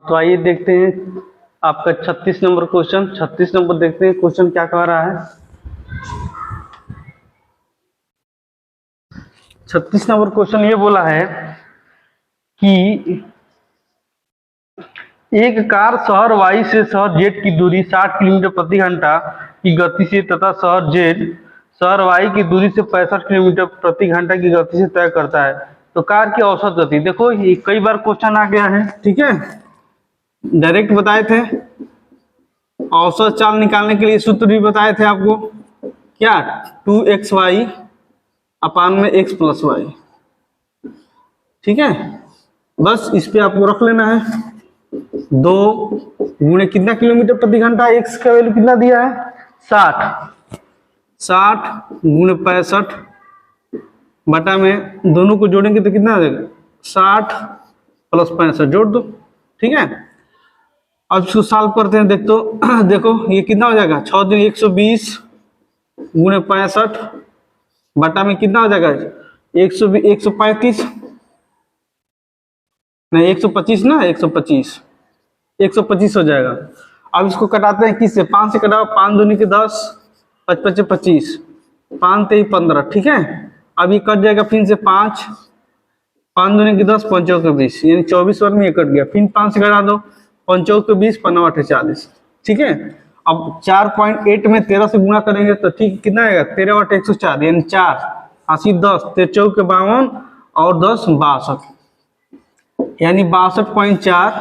तो आइए देखते हैं आपका 36 नंबर क्वेश्चन। 36 नंबर देखते हैं क्वेश्चन क्या कह रहा है। 36 नंबर क्वेश्चन ये बोला है कि एक कार शहर वाई से शहर जेड की दूरी 60 किलोमीटर प्रति घंटा की गति से तथा शहर जेड शहर वाई की दूरी से 65 किलोमीटर प्रति घंटा की गति से तय करता है, तो कार की औसत गति। देखो ये कई बार क्वेश्चन आ गया है, ठीक है, डायरेक्ट बताए थे। औसत चाल निकालने के लिए सूत्र भी बताए थे आपको, क्या 2xy अपान में x प्लस वाई, ठीक है। बस इस पे आपको रख लेना है 2 गुणे कितना किलोमीटर प्रति घंटा, x का वैल्यू कितना दिया है 60 गुणे 65 बटा में दोनों को जोड़ेंगे तो कितना आ जाएगा 60 प्लस 65 जोड़ दो, ठीक है। अब इसको सॉल्व करते हैं। देखो ये कितना हो जाएगा 6 दिन 120 गुणे 65 बटा में कितना हो जाएगा 135 नहीं 125 ना 125 हो जाएगा। अब इसको कटाते हैं किससे, 5 से कटाओ, 5 दूनी के 10, 5 5 25, 5 3 15, ठीक है। अब ये कट जाएगा फिर से 5 दूनी के 10, 5 के 20, यानी 24 बार में ये कट गया। फिर 5 से कटा दो, 5 के 20, 5 8 40, ठीक है। अब 4.8 में 13 से गुणा करेंगे तो ठीक कितना आएगा 13 बटे 104, यानी 4 80 10 13 के 52 और 10 62, यानी 62.4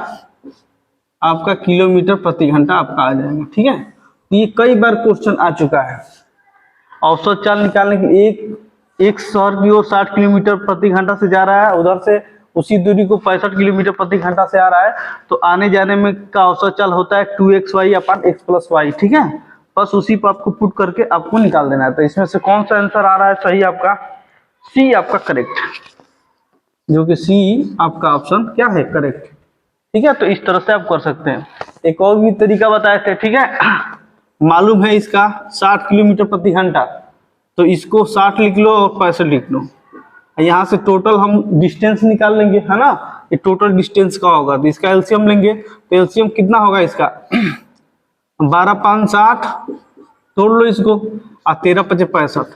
आपका किलोमीटर प्रति घंटा आपका आ जाएगा, ठीक है। ये कई बार क्वेश्चन आ चुका है। औसत चाल निकालने के एक शहर की ओर 60 किलोमीटर प्रति घंटा से जा रहा है, उधर से उसी दूरी को 65 किलोमीटर प्रति घंटा से आ रहा है, तो आने जाने में का औसत चाल होता है 2xy अपान x प्लस वाई, ठीक है। बस उसी पर आपको पुट करके आपको निकाल देना है। तो इसमें से कौन सा आंसर आ रहा है सही, आपका सी आपका करेक्ट, जो कि सी आपका ऑप्शन क्या है करेक्ट, ठीक है। तो इस तरह से आप कर सकते हैं। एक और भी तरीका बताए थे, ठीक है, मालूम है इसका 60 किलोमीटर प्रति घंटा, तो इसको 60 लिख लो और 65 लिख लो। यहाँ से टोटल हम डिस्टेंस निकाल लेंगे, है ना, ये टोटल डिस्टेंस का होगा, तो इसका एलसीएम लेंगे, तो एलसीएम कितना होगा इसका 12 5 60, तोड़ लो इसको, और 13 5 65,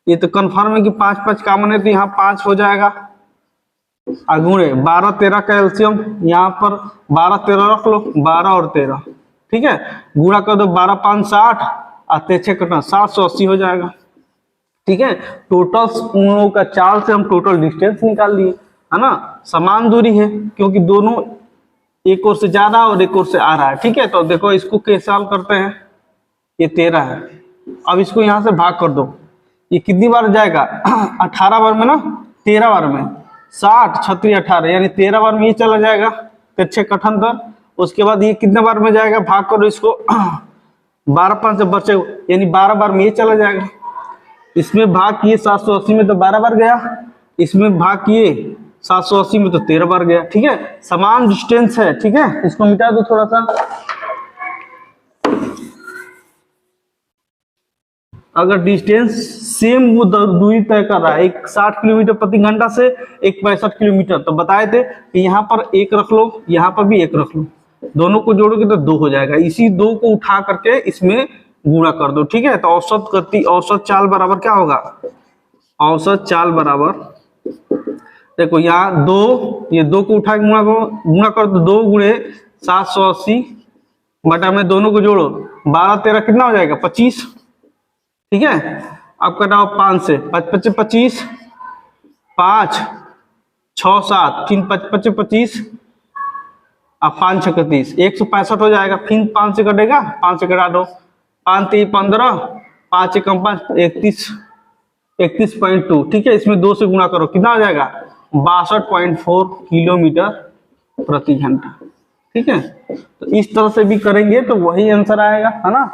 ये तो कन्फर्म है कि 5 5 कॉमन है, तो यहाँ 5 हो जाएगा, गुणे 12 13 का एलसीएम, यहाँ पर 12 13 रख लो, 12 और 13, ठीक है, गुणा कर दो 12 5 60 और 6 कटना 780 हो जाएगा, ठीक है। टोटल उन लोगों का चाल से हम टोटल डिस्टेंस निकाल लिए, है ना, समान दूरी है क्योंकि दोनों एक ओर से जा रहा है और एक ओर से आ रहा है, ठीक है। तो देखो इसको कैसे सॉल्व करते हैं, ये 13 है, अब इसको यहाँ से भाग कर दो, ये कितनी बार जाएगा 18 बार में ना, 13 बार में 60 36 18, यानी 13 बार में ये चला जाएगा 6 78, उसके बाद ये कितने बार में जाएगा, भाग करो इसको 12 5 से बचे, यानी 12 बार में ये चला जाएगा। इसमें भाग किए 780 में तो 12 बार गया, इसमें भाग किए 780 में तो 13 बार गया, ठीक है, समान डिस्टेंस है, ठीक है। इसको मिटा दो थोड़ा सा, अगर डिस्टेंस सेम वो दूरी तय कर रहा है, एक 60 किलोमीटर प्रति घंटा से एक 65 किलोमीटर, तो बताए थे कि यहाँ पर एक रख लो, यहाँ पर भी एक रख लो, दोनों को जोड़ोगे तो 2 हो जाएगा, इसी 2 को उठा करके इसमें गुणा कर दो, ठीक है। तो औसत गति, औसत चाल बराबर क्या होगा, औसत चाल बराबर, देखो यहाँ 2, ये 2 को उठा के गुणा कर दो, 2 गुणे 780 बटा में दोनों को जोड़ो 12 13 कितना हो जाएगा 25, ठीक है। अब कटाओ 5 से, 5 5 25, 5 6 7, 3 5 5 25 और 5 6 30, 165 हो जाएगा। फिर 5 से कटेगा, 5 से कटा दो, 5 3 15, 5 1 5 31, 31.2, ठीक है। इसमें 2 से गुणा करो, कितना आ जाएगा 62.4 किलोमीटर प्रति घंटा, ठीक है। तो इस तरह से भी करेंगे तो वही आंसर आएगा, है ना।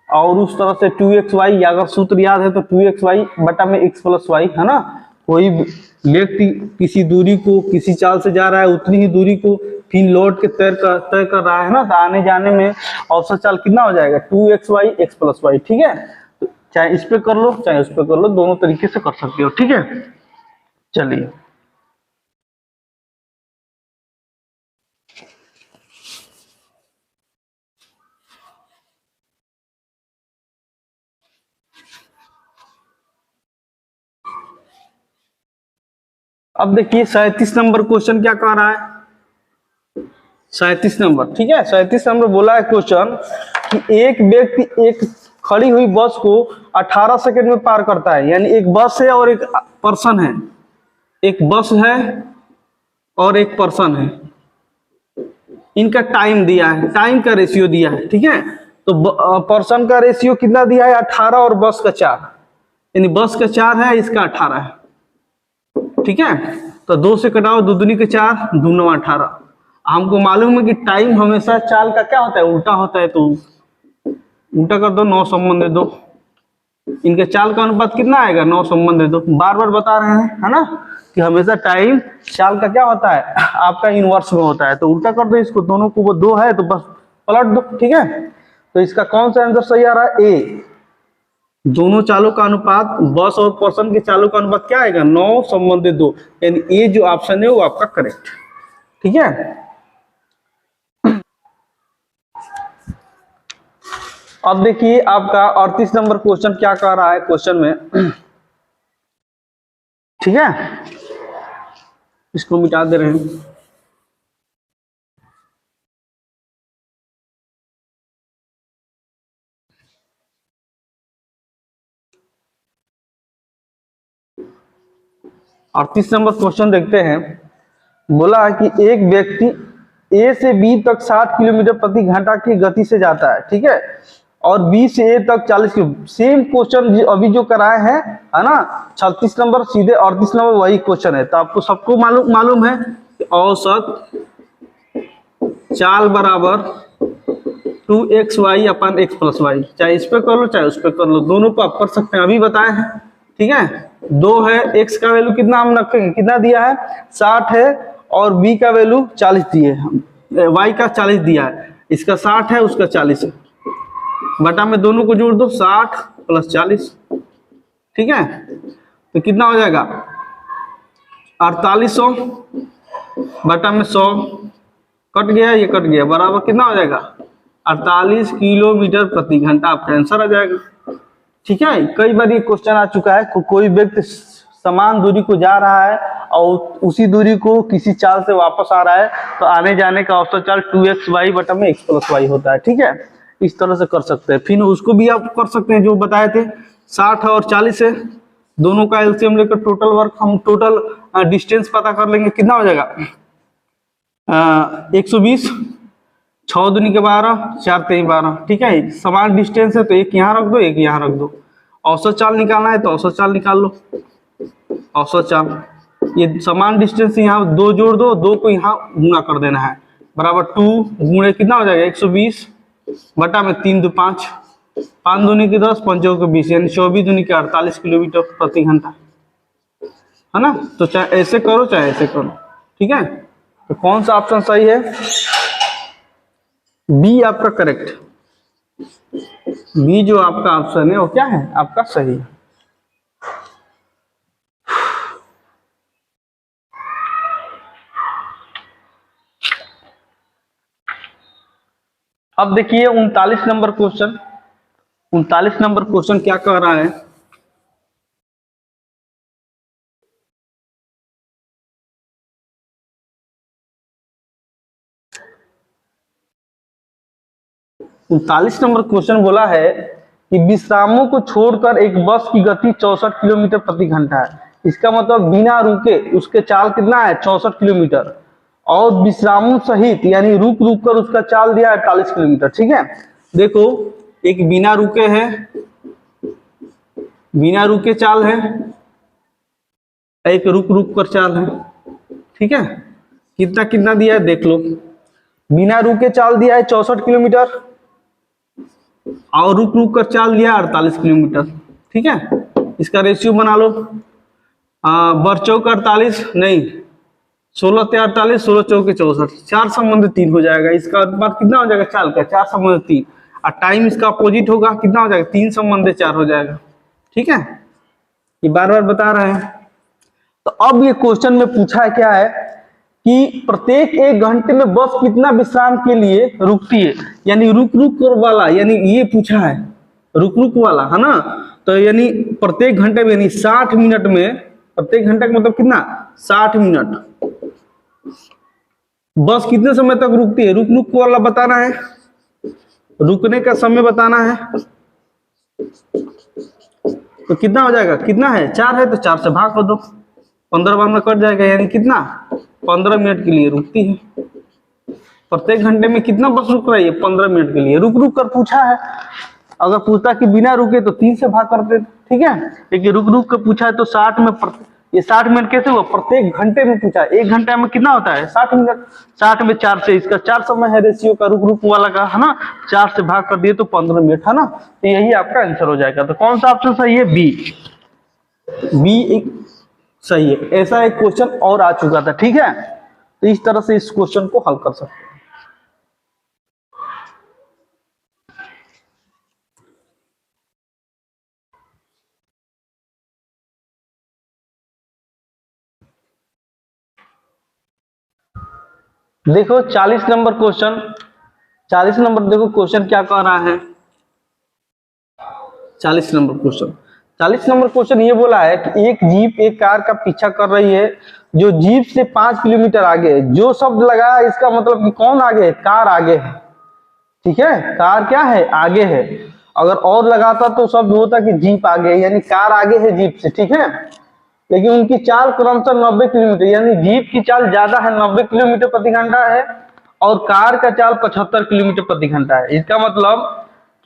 और उस तरह से 2xy, अगर सूत्र याद है तो 2xy बटा में x प्लस वाई, है ना। कोई व्यक्ति किसी दूरी को, किसी चाल से जा रहा है, उतनी ही दूरी को फिर लौट के तय कर रहा है ना, तो आने जाने में औसत चाल कितना हो जाएगा 2xy x प्लस वाई, ठीक है। तो चाहे इस पे कर लो चाहे उस पे कर लो, दोनों तरीके से कर सकते हो, ठीक है। चलिए अब देखिए 37 नंबर क्वेश्चन क्या कह रहा है, 37 नंबर, ठीक है। 37 नंबर बोला है क्वेश्चन कि एक व्यक्ति एक खड़ी हुई बस को 18 सेकंड में पार करता है, यानी एक बस है और एक पर्सन है, एक बस है और एक पर्सन है, इनका टाइम दिया है, टाइम का रेशियो दिया है, ठीक है। तो पर्सन का रेशियो कितना दिया है 18 और बस का 4, यानी बस का 4 है, इसका 18 है, ठीक है। तो 2 से कटाओ, 2 दूनी के 4, 2 9 18। हमको मालूम है कि टाइम हमेशा चाल का क्या होता है, उल्टा होता है, तो उल्टा कर दो, 9 संबंध दे दो। इनके चाल का अनुपात कितना आएगा, 9 संबंध दे दो। बार बार बता रहे हैं, है ना, कि हमेशा टाइम चाल का क्या होता है, आपका इनवर्स में होता है। तो उल्टा कर दो इसको, दोनों को, वो 2 है तो बस पलट दो, ठीक है। तो इसका कौन सा आंसर सही आ रहा है, ए। दोनों चालों का अनुपात, बस और पर्सन के चालों का अनुपात क्या आएगा, 9 संबंधित 2, यानी ए जो ऑप्शन है वो आपका करेक्ट, ठीक है। अब देखिए आपका 38 नंबर क्वेश्चन क्या कह रहा है क्वेश्चन में, ठीक है, इसको मिटा दे रहे हैं। और 30 नंबर क्वेश्चन देखते हैं। बोला है कि एक व्यक्ति ए से बी तक 60 किलोमीटर प्रति घंटा की गति से जाता है, ठीक है, और बी से ए तक 40 किलोमीटर। सेम क्वेश्चन अभी जो कराए हैं, है ना, 36 नंबर सीधे 38 नंबर वही क्वेश्चन है। तो आपको सबको मालूम है कि औसत चाल बराबर 2xy अपन x प्लस वाई, चाहे इस पे कर लो चाहे उस पे कर लो, दोनों को आप कर सकते हैं, अभी बताए हैं, ठीक है। 2 है, x का वैल्यू कितना हम रखेंगे, कितना दिया है 60 है, और b का वैल्यू 40 दिए हम, y का 40 दिया है, इसका 60 है उसका 40 है, बटा में दोनों को जोड़ दो, 60 प्लस 40, ठीक है। तो कितना हो जाएगा 4800 बटा में 100, कट गया, ये कट गया, बराबर कितना हो जाएगा 48 किलोमीटर प्रति घंटा, आपका आंसर आ जाएगा, ठीक है। कई बार ये क्वेश्चन आ चुका है, कोई व्यक्ति समान दूरी को जा रहा है और उसी दूरी को किसी चाल से वापस आ रहा है, तो आने जाने का औसत चाल 2xy बटा में x प्लस वाई होता है, ठीक है। इस तरह से कर सकते हैं। फिर उसको भी आप कर सकते हैं जो बताए थे, 60 और 40 है, दोनों का एलसीएम लेकर टोटल वर्क, हम टोटल डिस्टेंस पता कर लेंगे, कितना हो जाएगा 120, 6 दूनी के 12, 4 3 12, ठीक है। समान डिस्टेंस है तो एक यहाँ रख दो, एक यहाँ रख दो। औसत चाल निकालना है तो औसत चाल निकाल लो, औसत चाल, ये समान डिस्टेंस यहाँ 2 जोड़ दो, 2 को यहाँ गुना कर देना है, बराबर 2 गुणे कितना हो जाएगा 120 बटा में 3 2 5, 5 दूनी के 10, 5 के 20, यानी 24 दूनी के 48 किलोमीटर प्रति घंटा, है ना। तो चाहे ऐसे करो चाहे ऐसे करो, ठीक है। तो कौन सा ऑप्शन सही है, बी आपका करेक्ट, बी जो आपका ऑप्शन है वो क्या है आपका सही है। अब देखिए 39 नंबर क्वेश्चन, 39 नंबर क्वेश्चन क्या कह रहा है, उनतालीस नंबर क्वेश्चन बोला है कि विश्रामों को छोड़कर एक बस की गति 64 किलोमीटर प्रति घंटा है। इसका मतलब बिना रुके उसके चाल कितना है 64 किलोमीटर, और विश्रामों सहित यानी रुक रुक कर उसका चाल दिया 48 किलोमीटर, ठीक है। देखो एक बिना रुके है, बिना रुके चाल है, एक रुक रुक कर चाल है, ठीक है। कितना कितना दिया है देख लो, बिना रुके चाल दिया है 64 किलोमीटर और रुक रुक कर चाल दिया 48 किलोमीटर, ठीक है। इसका रेशियो बना लो, बर चौक 48 नहीं, 16 ते 48, 16 चौके 64, 4 संबंध 3 हो जाएगा। इसका अनुपात कितना हो जाएगा चाल का 4 संबंध 3, और टाइम इसका अपोजिट होगा, कितना हो जाएगा 3 संबंध 4 हो जाएगा, ठीक है। ये बार बार बता रहे हैं। तो अब ये क्वेश्चन में पूछा है क्या है कि प्रत्येक 1 घंटे में बस कितना विश्राम के लिए रुकती है, यानी रुक रुक वाला, यानी ये पूछा है रुक रुक वाला, है ना। तो यानी प्रत्येक घंटे में यानी 60 मिनट में प्रत्येक घंटा का मतलब कितना, 60 मिनट। बस कितने समय तक रुकती है, रुक रुक वाला बताना है, रुकने का समय बताना है। तो कितना हो जाएगा, कितना है 4 है तो 4 से भाग कर दो, 15 बार में कट जाएगा, यानी कितना 15 मिनट के लिए रुकती है। प्रत्येक घंटे में कितना बस रुक रही है, 15 मिनट के लिए। रुक रुक कर पूछा है, अगर पूछता कि बिना रुके तो 3 से भाग करते, ठीक है। लेकिन रुक रुक कर पूछा है तो 60 में ये 60 मिनट कैसे हुआ, प्रत्येक घंटे में पूछा है। एक घंटे में कितना होता है 60 मिनट, 60 में 4 से, इसका 4 समय है रेशियो का, रुक रुक वाला का, है ना। 4 से भाग कर दिए तो 15 मिनट, है ना। तो यही आपका आंसर हो जाएगा। तो कौन सा ऑप्शन सही है, बी एक सही है। ऐसा एक क्वेश्चन और आ चुका था, ठीक है। तो इस तरह से इस क्वेश्चन को हल कर सकते हैं। देखो 40 नंबर क्वेश्चन, 40 नंबर देखो क्वेश्चन क्या कह रहा है। 40 नंबर क्वेश्चन, 40 नंबर क्वेश्चन ये बोला है कि एक जीप एक कार का पीछा कर रही है जो जीप से 5 किलोमीटर आगे है। जो शब्द लगा इसका मतलब कि कौन आगे है, कार आगे है, ठीक है। कार क्या है, आगे है। अगर और लगाता तो शब्द होता कि जीप आगे है, यानी कार आगे है जीप से, ठीक है। लेकिन उनकी चाल क्रमशः 90 किलोमीटर, यानी जीप की चाल ज्यादा है, 90 किलोमीटर प्रति घंटा है, और कार का चाल 75 किलोमीटर प्रति घंटा है। इसका मतलब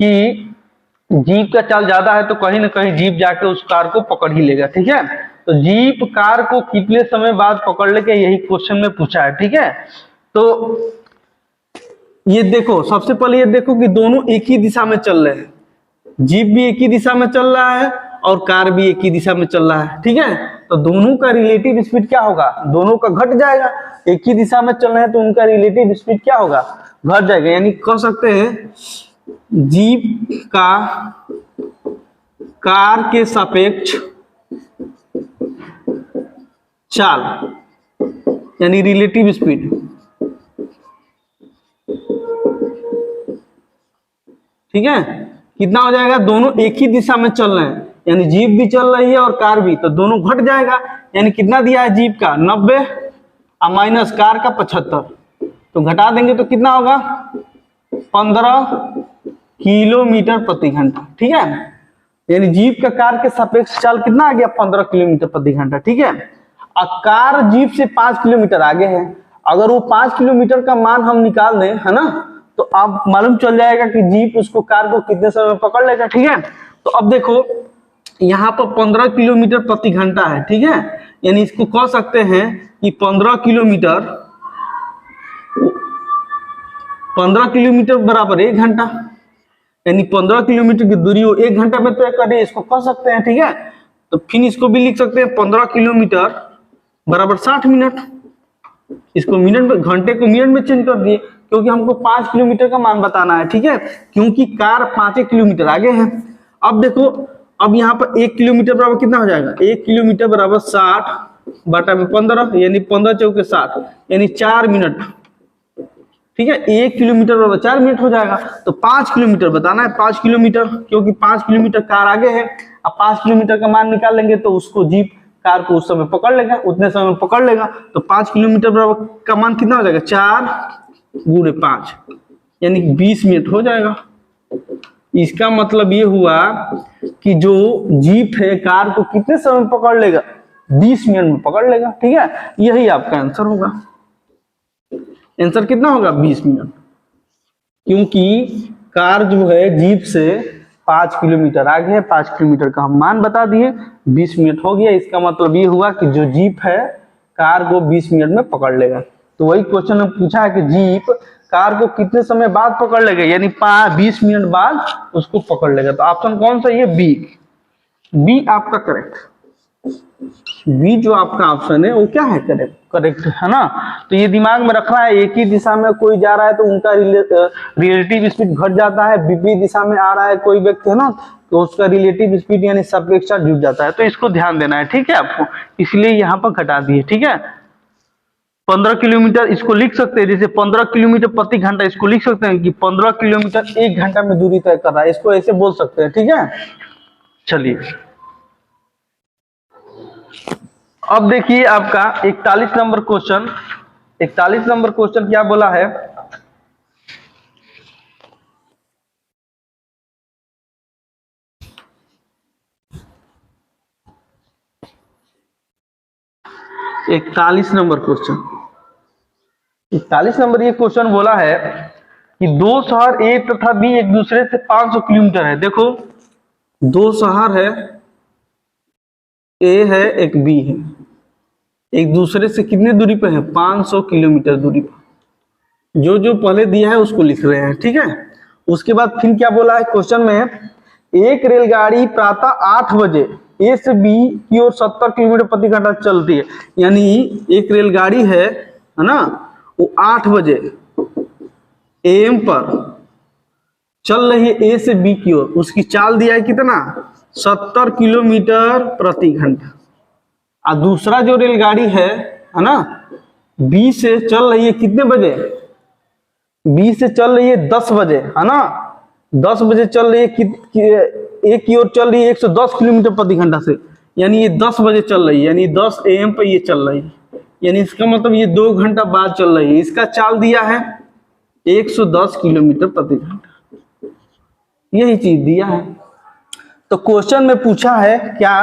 कि जीप का चाल ज्यादा है तो कहीं ना कहीं जीप जाके उस कार को पकड़ ही लेगा, ठीक है। तो जीप कार को कितने समय बाद पकड़ लेगा, यही क्वेश्चन में पूछा है, ठीक है। तो ये देखो, सबसे पहले ये देखो कि दोनों एक ही दिशा में चल रहे हैं, जीप भी एक ही दिशा में चल रहा है और कार भी एक ही दिशा में चल रहा है, ठीक है। तो दोनों का रिलेटिव स्पीड क्या होगा, दोनों का घट जाएगा। एक ही दिशा में चल रहे हैं तो उनका रिलेटिव स्पीड क्या होगा, घट जाएगा। यानी कह सकते हैं जीप का कार के सापेक्ष चाल, यानी रिलेटिव स्पीड, ठीक है, कितना हो जाएगा, दोनों एक ही दिशा में चल रहे हैं, यानी जीप भी चल रही है और कार भी, तो दोनों घट जाएगा। यानी कितना दिया है जीप का 90 और माइनस कार का 75, तो घटा देंगे तो कितना होगा 15 किलोमीटर प्रति घंटा, ठीक है। यानी जीप का कार के सापेक्ष चाल कितना आ गया, 15 किलोमीटर प्रति घंटा, ठीक है। और कार जीप से 5 किलोमीटर आगे है। अगर वो 5 किलोमीटर का मान हम निकाल दें, है ना, तो आप मालूम चल जाएगा कि जीप उसको कार को कितने समय में पकड़ लेगा, ठीक है। तो अब देखो यहाँ पर 15 किलोमीटर प्रति घंटा है, ठीक है। यानी इसको कह सकते हैं कि 15 किलोमीटर बराबर 1 घंटा, यानी 15 किलोमीटर की दूरी वो 1 घंटा में तय करें, इसको कह सकते हैं, ठीक है। तो फिर इसको भी लिख सकते हैं 15 किलोमीटर बराबर 60 मिनट। इसको मिनट में, घंटे को मिनट में चेंज कर दिए, क्योंकि हमको 5 किलोमीटर का मान बताना है, ठीक है, क्योंकि कार 5 किलोमीटर आगे है। अब देखो, अब यहाँ पर 1 किलोमीटर बराबर कितना हो जाएगा, 1 किलोमीटर बराबर 60 बटा में 15, यानी 15 चौके 60, यानी 4 मिनट, ठीक है। 1 किलोमीटर बराबर 4 मिनट हो जाएगा। तो 5 किलोमीटर बताना है, 5 किलोमीटर, क्योंकि 5 किलोमीटर कार आगे है। अब 5 किलोमीटर का मान निकाल लेंगे तो उसको जीप कार को उस समय पकड़ लेगा, उतने समय में पकड़ लेगा। तो 5 किलोमीटर बराबर का मान कितना हो जाएगा, 4 गुणे 5, यानी 20 मिनट हो जाएगा। इसका मतलब ये हुआ कि जो जीप है कार को कितने समय में पकड़ लेगा, 20 मिनट में पकड़ लेगा, ठीक है। यही आपका आंसर होगा। आंसर कितना होगा, 20 मिनट, क्योंकि कार जो है जीप से 5 किलोमीटर आगे है। 5 किलोमीटर का हम मान बता दिए, 20 मिनट हो गया। इसका मतलब ये हुआ कि जो जीप है कार को 20 मिनट में पकड़ लेगा। तो वही क्वेश्चन में पूछा है कि जीप कार को कितने समय बाद पकड़ लेगा, यानी 20 मिनट बाद उसको पकड़ लेगा। तो ऑप्शन कौन सा है, बी आपका करेक्ट। बी जो आपका ऑप्शन है वो क्या है, करेक्ट है ना। तो ये दिमाग में रखना है, एक ही दिशा में कोई जा रहा है तो उनका रिलेटिव स्पीड घट जाता है, विपरीत दिशा में आ रहा है कोई व्यक्ति, है ना, तो उसका रिलेटिव स्पीड यानी सापेक्ष चाल जुड़ जाता है। तो इसको ध्यान देना है, ठीक है आपको, इसलिए यहाँ पर घटा दिए, ठीक है। 15 किलोमीटर इसको लिख सकते हैं, जैसे 15 किलोमीटर प्रति घंटा, इसको लिख सकते हैं कि 15 किलोमीटर 1 घंटा में दूरी तय कर रहा है, इसको ऐसे बोल सकते हैं, ठीक है। चलिए अब देखिए आपका 41 नंबर क्वेश्चन। 41 नंबर क्वेश्चन क्या बोला है, इकतालीस नंबर क्वेश्चन। 41 नंबर ये क्वेश्चन बोला है कि दो शहर ए तथा बी एक दूसरे से 500 किलोमीटर है। देखो दो शहर है, ए है एक बी है, एक दूसरे से कितने दूरी पे है, 500 किलोमीटर दूरी पर। जो जो पहले दिया है उसको लिख रहे हैं, ठीक है। उसके बाद फिर क्या बोला है क्वेश्चन में, एक रेलगाड़ी प्रातः 8 बजे ए से बी की ओर 70 किलोमीटर प्रति घंटा चलती है। यानी एक रेलगाड़ी है ना, वो 8 बजे एएम पर चल रही है ए से बी की ओर, उसकी चाल दिया है कितना, 70 किलोमीटर प्रति घंटा। और दूसरा जो रेलगाड़ी है ना, बी से चल रही है कितने बजे, बी से चल रही है 10 बजे, है ना, 10 बजे चल रही है ए की ओर चल रही है 110 किलोमीटर प्रति घंटा से। यानी ये 10 बजे चल रही है, यानी 10 AM पे ये चल रही है, यानी इसका मतलब ये 2 घंटा बाद चल रही है। इसका चाल दिया है 110 किलोमीटर प्रति घंटा, यही चीज दिया है। तो क्वेश्चन में पूछा है क्या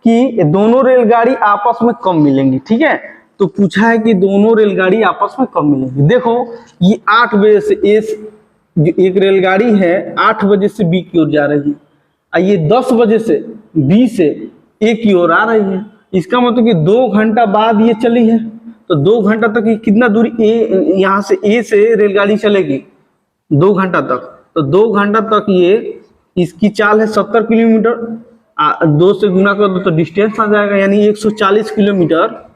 कि दोनों रेलगाड़ी आपस में कब मिलेंगी, ठीक है। तो पूछा है कि दोनों रेलगाड़ी आपस में कब मिलेंगी। देखो ये 8 बजे से जो एक रेलगाड़ी है 8 बजे से बी की ओर जा रही है, और ये 10 बजे से बी से ए की ओर आ रही है। इसका मतलब कि 2 घंटा बाद ये चली है। तो 2 घंटा तक ये कितना दूरी यहाँ से ए से रेलगाड़ी चलेगी, 2 घंटा तक। तो 2 घंटा तक ये, इसकी चाल है 70 किलोमीटर, 2 से गुना कर दो तो डिस्टेंस आ जाएगा, यानी 140 किलोमीटर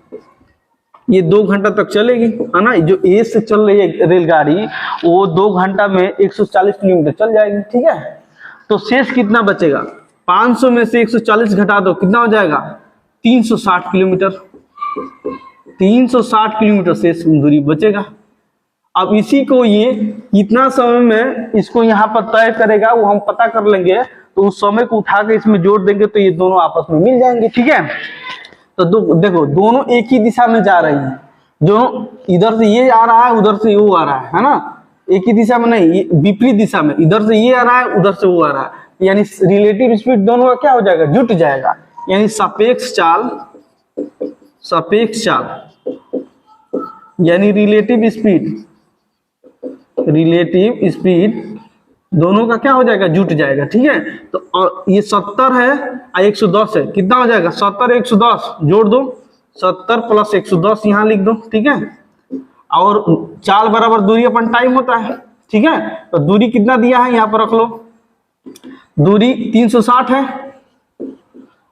ये 2 घंटा तक चलेगी, है ना। जो ए से चल रही है रेलगाड़ी वो 2 घंटा में 140 किलोमीटर चल जाएगी, ठीक है। तो शेष कितना बचेगा, 500 में से 140 घटा दो, कितना हो जाएगा, 360 किलोमीटर। 360 किलोमीटर शेष दूरी बचेगा। अब इसी को ये कितना समय में इसको यहाँ पर तय करेगा वो हम पता कर लेंगे। तो उस समय को उठा के इसमें जोड़ देंगे तो ये दोनों आपस में मिल जाएंगे, ठीक है। तो देखो दोनों एक ही दिशा में जा रही हैं, दोनों इधर से ये आ रहा है उधर से वो आ रहा है ना, एक ही दिशा में नहीं, विपरीत दिशा में, इधर से ये आ रहा है उधर से वो आ रहा है। यानी रिलेटिव स्पीड दोनों का क्या हो जाएगा, जुट जाएगा। यानी सापेक्ष चाल यानी रिलेटिव स्पीड दोनों का क्या हो जाएगा, जुट जाएगा, ठीक है। तो और ये 70 है और 110 है, कितना हो जाएगा, 70 110 जोड़ दो, 70 प्लस 110 यहाँ लिख दो, ठीक है। और चाल बराबर दूरी अपन टाइम होता है, ठीक है। तो दूरी कितना दिया है यहाँ पर रख लो, दूरी 360 है।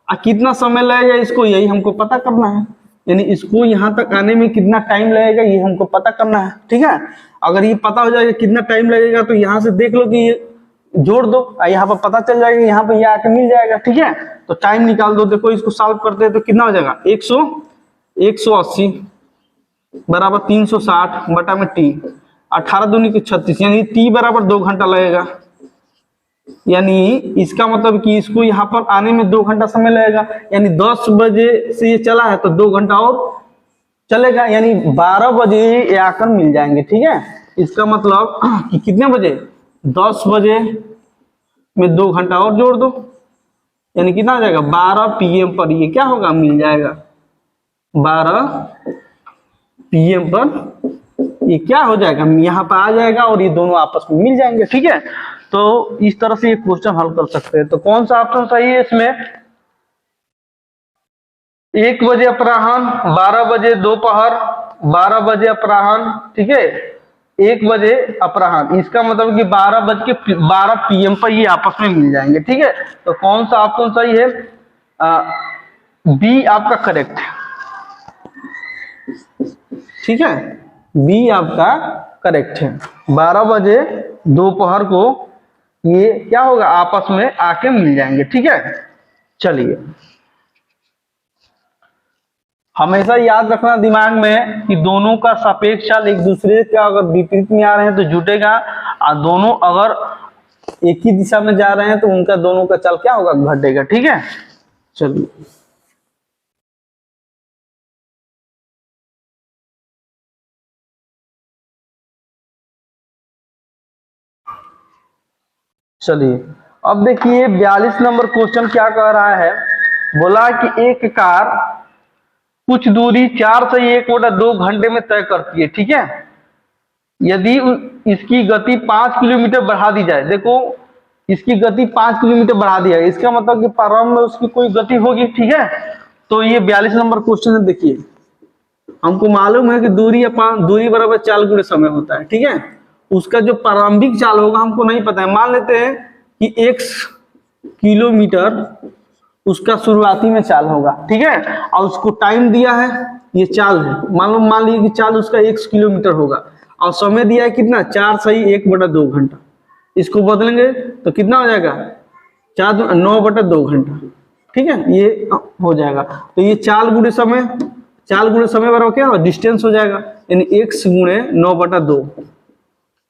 और कितना समय लगेगा इसको, यही हमको पता करना है। यानी इसको यहाँ तक आने में कितना टाइम लगेगा ये हमको पता करना है, ठीक है। अगर ये पता हो जाएगा कितना टाइम लगेगा तो यहाँ से देख लो कि ये जोड़ दो, यहाँ पर पता चल जाएगा, यहाँ पे ये आके मिल जाएगा, ठीक है। तो टाइम निकाल दो। देखो इसको सॉल्व करते हैं तो कितना हो जाएगा, 180 बराबर 360 बटा में टी, 18 दूनी की 36, यानी टी बराबर 2 घंटा लगेगा। यानी इसका मतलब कि इसको यहाँ पर आने में 2 घंटा समय लगेगा। यानी 10 बजे से ये चला है तो 2 घंटा और चलेगा, यानी 12 बजे ये आकर मिल जाएंगे, ठीक है। इसका मतलब कि कितने बजे, 10 बजे में 2 घंटा और जोड़ दो, यानी कितना आ जाएगा, 12 PM पर ये क्या होगा, मिल जाएगा। 12 PM पर ये क्या हो जाएगा, यहाँ पर आ जाएगा और ये दोनों आपस में मिल जाएंगे, ठीक है। तो इस तरह से ये क्वेश्चन हल कर सकते हैं। तो कौन सा ऑप्शन सही है इसमें, 1 बजे अपराह्न, 12 बजे दोपहर, 12 बजे अपराह्न, ठीक है, 1 बजे अपराह्न। इसका मतलब कि 12 PM पर ये आपस में मिल जाएंगे, ठीक है। तो कौन सा ऑप्शन सही है, बी आपका करेक्ट है, ठीक है, बी आपका करेक्ट है। 12 बजे दोपहर को ये क्या होगा, आपस में आके मिल जाएंगे, ठीक है। चलिए हमेशा याद रखना दिमाग में कि दोनों का सापेक्ष चाल एक दूसरे के अगर विपरीत में आ रहे हैं तो जुटेगा, और दोनों अगर एक ही दिशा में जा रहे हैं तो उनका दोनों का चाल क्या होगा, घटेगा, ठीक है। चलिए। चलिए अब देखिए 42 नंबर क्वेश्चन क्या कह रहा है। बोला कि एक कार कुछ दूरी 4 से 1/2 घंटे में तय करती है, ठीक है। यदि इसकी गति 5 किलोमीटर बढ़ा दी जाए, देखो इसकी गति 5 किलोमीटर बढ़ा दिया है, इसका मतलब कि प्रारंभ में उसकी कोई गति होगी, ठीक है। तो ये 42 नंबर क्वेश्चन है। देखिए हमको मालूम है कि दूरी बराबर चाल गुणे समय होता है, ठीक है। उसका जो प्रारंभिक चाल होगा हमको नहीं पता है। मान लेते हैं कि 1 किलोमीटर उसका शुरुआती में चाल होगा, ठीक है, और उसको टाइम दिया है, ये चाल है, मान लीजिए कि चाल उसका 1 किलोमीटर होगा और समय दिया है कितना 4 सही 1/2 घंटा। इसको बदलेंगे तो कितना हो जाएगा 9/2 घंटा, ठीक है, ये हो जाएगा। तो ये चाल गुणे समय बराबर क्या हो डिस्टेंस हो जाएगा, यानी x गुणे 9/2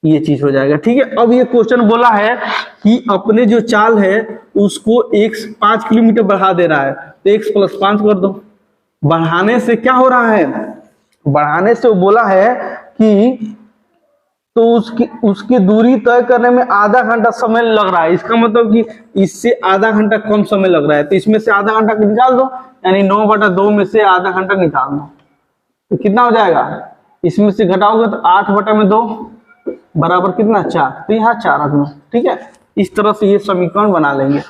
ये चीज हो जाएगा, ठीक है। अब ये क्वेश्चन बोला है कि अपने जो चाल है उसको 5 किलोमीटर बढ़ा दे रहा है, तो x + 5 कर दो। बढ़ाने से क्या हो रहा है, बढ़ाने से वो बोला है कि तो उसकी दूरी तय करने में आधा घंटा समय लग रहा है। इसका मतलब कि इससे आधा घंटा कम समय लग रहा है, तो इसमें से आधा घंटा निकाल दो, यानी 9/2 में से आधा घंटा निकाल दो, तो कितना हो जाएगा, इसमें से घटाओगे तो 8/2 बराबर कितना 4, तो यहाँ 4 रख लो, ठीक है। इस तरह से ये समीकरण बना लेंगे,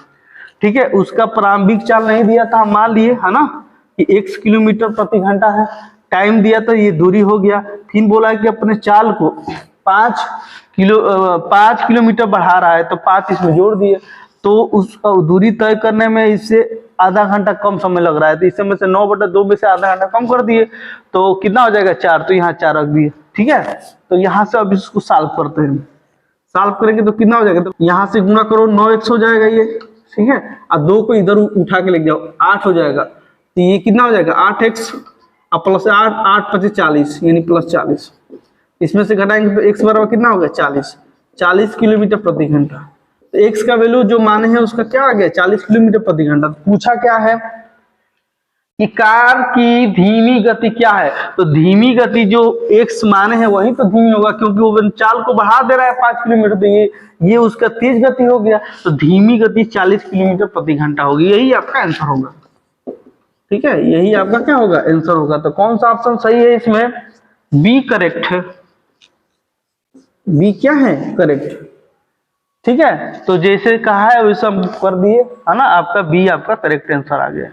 ठीक है। उसका प्रारंभिक चाल नहीं दिया था, हम मान लिए है ना कि 1 किलोमीटर प्रति घंटा है, टाइम दिया था, ये दूरी हो गया। फिर बोला है कि अपने चाल को 5 किलोमीटर बढ़ा रहा है, तो 5 इसमें जोड़ दिए, तो उसका दूरी तय करने में इससे आधा घंटा कम समय लग रहा है, तो इस समय से 9/2 में से आधा घंटा कम कर दिए, तो कितना हो जाएगा 4, तो यहाँ 4 रख दिए, ठीक है। तो यहाँ से अब इसको सॉल्व करते हैं, सॉल्व करेंगे तो कितना हो जाएगा, तो यहाँ से गुणा करो 9x हो जाएगा ये, ठीक है, और 2 को इधर उठा के लेके जाओ 8 हो जाएगा, तो ये कितना हो जाएगा 8x और प्लस 8 + 5 = 40 यानी +40। इसमें से घटाएंगे तो x बराबर कितना होगा 40 किलोमीटर प्रति घंटा। तो x का वैल्यू जो माने हैं उसका क्या आ गया 40 किलोमीटर प्रति घंटा। पूछा क्या है कि कार की धीमी गति क्या है, तो धीमी गति जो x माने हैं वही तो धीमी होगा, क्योंकि वो चाल को बढ़ा दे रहा है 5 किलोमीटर, तो ये उसका तेज गति हो गया, तो धीमी गति 40 किलोमीटर प्रति घंटा होगी। यही आपका आंसर होगा, ठीक है, यही आपका क्या होगा आंसर होगा। तो कौन सा ऑप्शन सही है इसमें, बी करेक्ट है, बी क्या है करेक्ट, ठीक है। तो जैसे कहा है वैसे हम कर दिए है ना, आपका बी आपका करेक्ट आंसर आ गया।